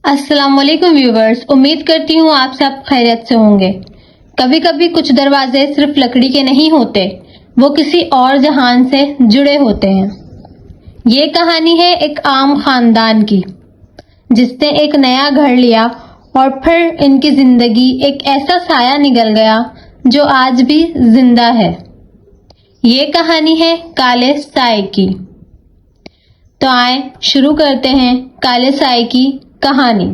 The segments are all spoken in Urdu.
السلام علیکم ویورز، امید کرتی ہوں آپ سب خیریت سے ہوں گے۔ کبھی کبھی کچھ دروازے صرف لکڑی کے نہیں ہوتے، وہ کسی اور جہان سے جڑے ہوتے ہیں۔ یہ کہانی ہے ایک عام خاندان کی، جس نے ایک نیا گھر لیا اور پھر ان کی زندگی ایک ایسا سایہ نگل گیا جو آج بھی زندہ ہے۔ یہ کہانی ہے کالے سائے کی۔ تو آئیں شروع کرتے ہیں کالے سائے کی کہانی۔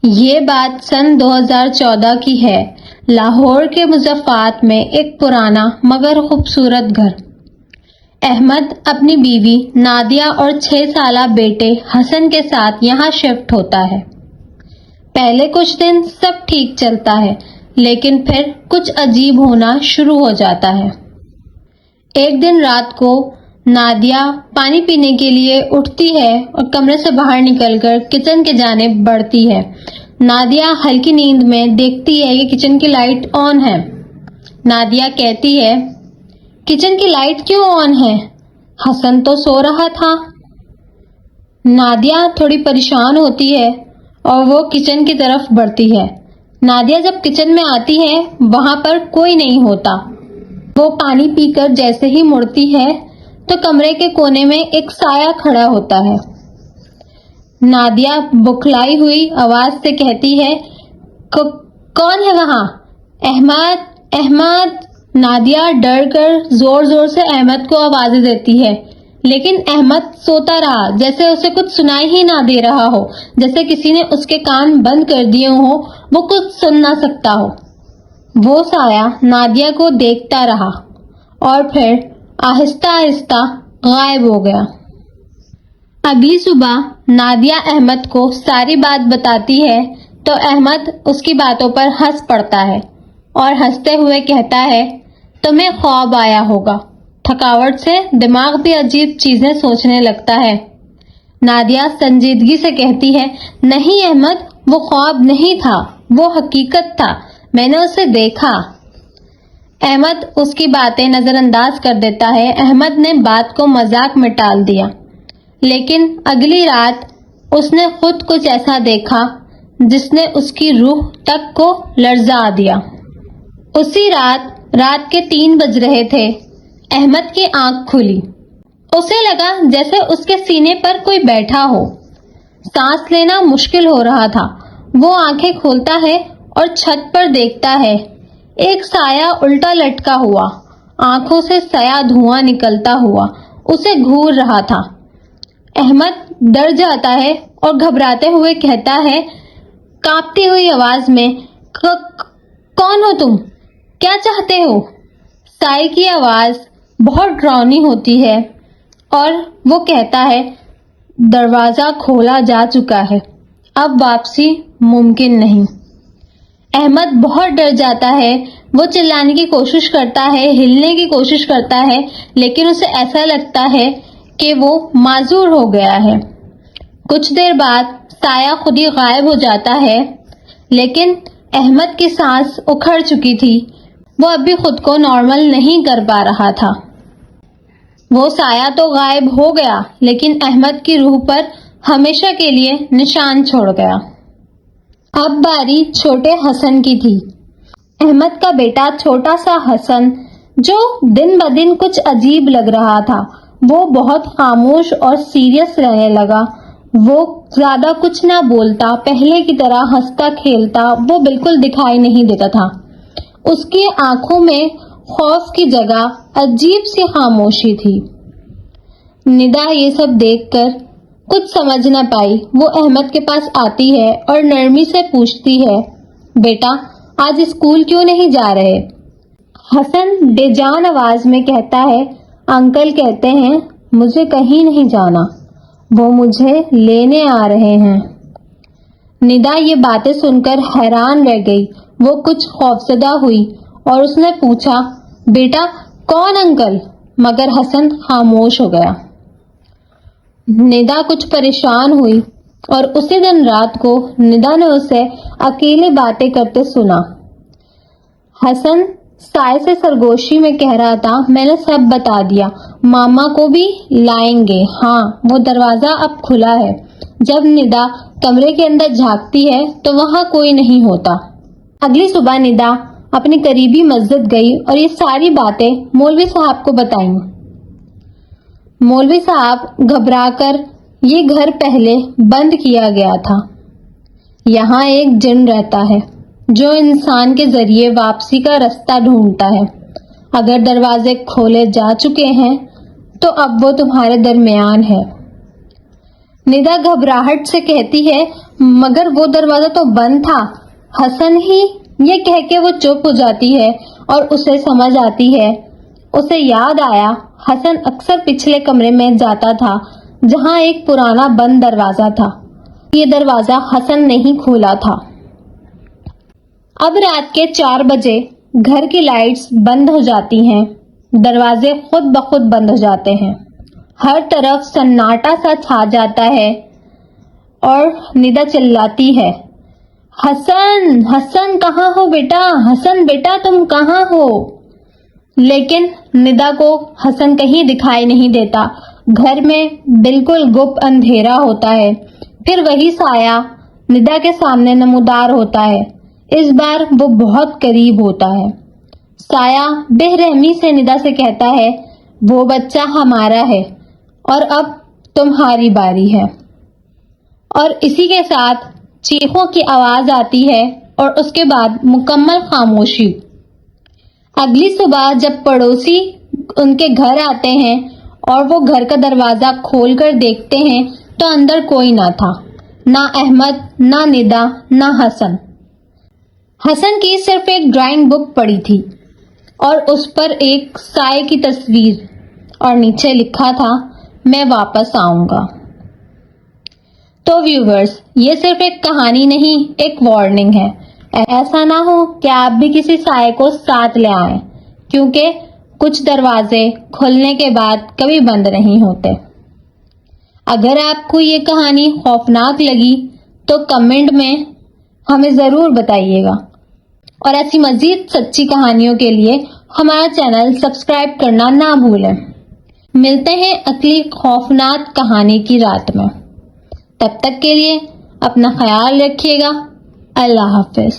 یہ بات سن 2014 کی ہے۔ لاہور کے مضافات میں ایک پرانا مگر خوبصورت گھر۔ احمد اپنی بیوی نادیہ اور 6 سالہ بیٹے حسن کے ساتھ یہاں شفٹ ہوتا ہے۔ پہلے کچھ دن سب ٹھیک چلتا ہے، لیکن پھر کچھ عجیب ہونا شروع ہو جاتا ہے۔ ایک دن رات کو نادیہ پانی پینے کے لیے اٹھتی ہے اور کمرے سے باہر نکل کر کچن کے جانب بڑھتی ہے۔ نادیہ ہلکی نیند میں دیکھتی ہے کہ کچن کی لائٹ آن ہے۔ نادیہ کہتی ہے، کچن کی لائٹ کیوں آن ہے؟ حسن تو سو رہا تھا۔ نادیہ تھوڑی پریشان ہوتی ہے اور وہ کچن کی طرف بڑھتی ہے۔ نادیہ جب کچن میں آتی ہے، وہاں پر کوئی نہیں ہوتا۔ وہ پانی پی کر جیسے ہی مڑتی ہے تو کمرے کے کونے میں ایک سایہ کھڑا ہوتا ہے۔ نادیہ بکھلائی ہوئی آواز سے کہتی ہے، کون ہے وہاں؟ احمد، احمد۔ نادیہ ڈر کر زور زور سے احمد کو آوازیں دیتی ہے، لیکن احمد سوتا رہا، جیسے اسے کچھ سنائی ہی نہ دے رہا ہو، جیسے کسی نے اس کے کان بند کر دیے ہوں، وہ کچھ سن نہ سکتا ہو۔ وہ سایہ نادیہ کو دیکھتا رہا اور پھر آہستہ آہستہ غائب ہو گیا۔ اگلی صبح نادیہ احمد کو ساری بات بتاتی ہے تو احمد اس کی باتوں پر ہنس پڑتا ہے اور ہنستے ہوئے کہتا ہے، تمہیں خواب آیا ہوگا۔ تھکاوٹ سے دماغ بھی عجیب چیزیں سوچنے لگتا ہے۔ نادیہ سنجیدگی سے کہتی ہے، نہیں احمد، وہ خواب نہیں تھا، وہ حقیقت تھا، میں نے اسے دیکھا۔ احمد اس کی باتیں نظر انداز کر دیتا ہے۔ احمد نے بات کو مذاق میں ٹال دیا، لیکن اگلی رات اس نے خود کچھ ایسا دیکھا جس نے اس کی روح تک کو لرزا دیا۔ اسی رات کے 3 بج رہے تھے۔ احمد کی آنکھ کھلی۔ اسے لگا جیسے اس کے سینے پر کوئی بیٹھا ہو۔ سانس لینا مشکل ہو رہا تھا۔ وہ آنکھیں کھولتا ہے اور چھت پر دیکھتا ہے، ایک سایہ الٹا لٹکا ہوا، آنکھوں سے سیاہ دھواں نکلتا ہوا اسے گھور رہا تھا۔ احمد ڈر جاتا ہے اور گھبراتے ہوئے کہتا ہے کانپتی ہوئی آواز میں، کون ہو تم؟ کیا چاہتے ہو؟ سائے کی آواز بہت ڈراؤنی ہوتی ہے اور وہ کہتا ہے، دروازہ کھولا جا چکا ہے، اب واپسی ممکن نہیں۔ احمد بہت ڈر جاتا ہے۔ وہ چلانے کی کوشش کرتا ہے، ہلنے کی کوشش کرتا ہے، لیکن اسے ایسا لگتا ہے کہ وہ معذور ہو گیا ہے۔ کچھ دیر بعد سایہ خود ہی غائب ہو جاتا ہے، لیکن احمد کی سانس اکھڑ چکی تھی۔ وہ اب بھی خود کو نارمل نہیں کر پا رہا تھا۔ وہ سایہ تو غائب ہو گیا، لیکن احمد کی روح پر ہمیشہ کے لیے نشان چھوڑ گیا۔ اب باری چھوٹے حسن کی تھی۔ احمد کا بیٹا چھوٹا سا حسن، جو دن بدن کچھ عجیب لگ رہا تھا، وہ بہت خاموش اور سیریس رہنے لگا۔ وہ زیادہ کچھ نہ بولتا، پہلے کی طرح ہنستا کھیلتا وہ بالکل دکھائی نہیں دیتا تھا۔ اس کی آنکھوں میں خوف کی جگہ عجیب سی خاموشی تھی۔ ندا یہ سب دیکھ کر کچھ سمجھ نہ پائی۔ وہ احمد کے پاس آتی ہے اور نرمی سے پوچھتی ہے، بیٹا آج اسکول کیوں نہیں جا رہے؟ حسن بے جان آواز میں کہتا ہے، انکل کہتے ہیں مجھے کہیں نہیں جانا، وہ مجھے لینے آ رہے ہیں۔ ندا یہ باتیں سن کر حیران رہ گئی۔ وہ کچھ خوفزدہ ہوئی اور اس نے پوچھا، بیٹا کون انکل؟ مگر حسن خاموش ہو گیا۔ ندا کچھ پریشان ہوئی اور اسی دن رات کو ندا نے اسے اکیلے باتیں کرتے سنا۔ حسن سائے سے سرگوشی میں کہہ رہا تھا، میں نے سب بتا دیا، ماما کو بھی لائیں گے، ہاں وہ دروازہ اب کھلا ہے، جب ندا کمرے کے اندر جھانکتی ہے تو وہاں کوئی نہیں ہوتا۔ اگلی صبح ندا اپنی قریبی مسجد گئی اور یہ ساری باتیں مولوی صاحب کو بتائیں۔ مولوی صاحب گھبرا کر، یہ گھر پہلے بند کیا گیا تھا، یہاں ایک جن رہتا ہے جو انسان کے ذریعے واپسی کا رستہ ڈھونڈتا ہے، اگر دروازے کھولے جا چکے ہیں تو اب وہ تمہارے درمیان ہے۔ ندا گھبراہٹ سے کہتی ہے، مگر وہ دروازہ تو بند تھا حسن ہی۔ یہ کہہ کے وہ چپ ہو جاتی ہے اور اسے سمجھ آتی ہے، اسے یاد آیا حسن اکثر پچھلے کمرے میں جاتا تھا جہاں ایک پرانا بند دروازہ تھا، یہ دروازہ حسن نہیں کھولا تھا۔ اب رات کے 4 بجے گھر کی لائٹس بند ہو جاتی ہیں، دروازے خود بخود بند ہو جاتے ہیں، ہر طرف سناٹا سا چھا جاتا ہے اور ندا چلاتی ہے، حسن حسن کہاں ہو بیٹا، حسن بیٹا تم کہاں ہو؟ لیکن ندا کو حسن کہیں دکھائی نہیں دیتا، گھر میں بالکل گپ اندھیرا ہوتا ہے۔ پھر وہی سایہ ندا کے سامنے نمودار ہوتا ہے، اس بار وہ بہت قریب ہوتا ہے۔ سایہ بے رحمی سے ندا سے کہتا ہے، وہ بچہ ہمارا ہے اور اب تمہاری باری ہے۔ اور اسی کے ساتھ چیخوں کی آواز آتی ہے اور اس کے بعد مکمل خاموشی۔ اگلی صبح جب پڑوسی ان کے گھر آتے ہیں اور وہ گھر کا دروازہ کھول کر دیکھتے ہیں تو اندر کوئی نہ تھا، نہ احمد، نہ ندا، نہ حسن۔ حسن کی صرف ایک ڈرائنگ بک پڑی تھی اور اس پر ایک سائے کی تصویر اور نیچے لکھا تھا، میں واپس آؤں گا۔ تو ویورز، یہ صرف ایک کہانی نہیں، ایک وارننگ ہے۔ ایسا نہ ہو کہ آپ بھی کسی سائے کو ساتھ لے آئیں، کیونکہ کچھ دروازے کھلنے کے بعد کبھی بند نہیں ہوتے۔ اگر آپ کو یہ کہانی خوفناک لگی تو کمنٹ میں ہمیں ضرور بتائیے گا، اور ایسی مزید سچی کہانیوں کے لیے ہمارا چینل سبسکرائب کرنا نہ بھولیں۔ ملتے ہیں اگلی خوفناک کہانی کی رات میں، تب تک کے لیے اپنا خیال رکھیے گا۔ اللہ حافظ۔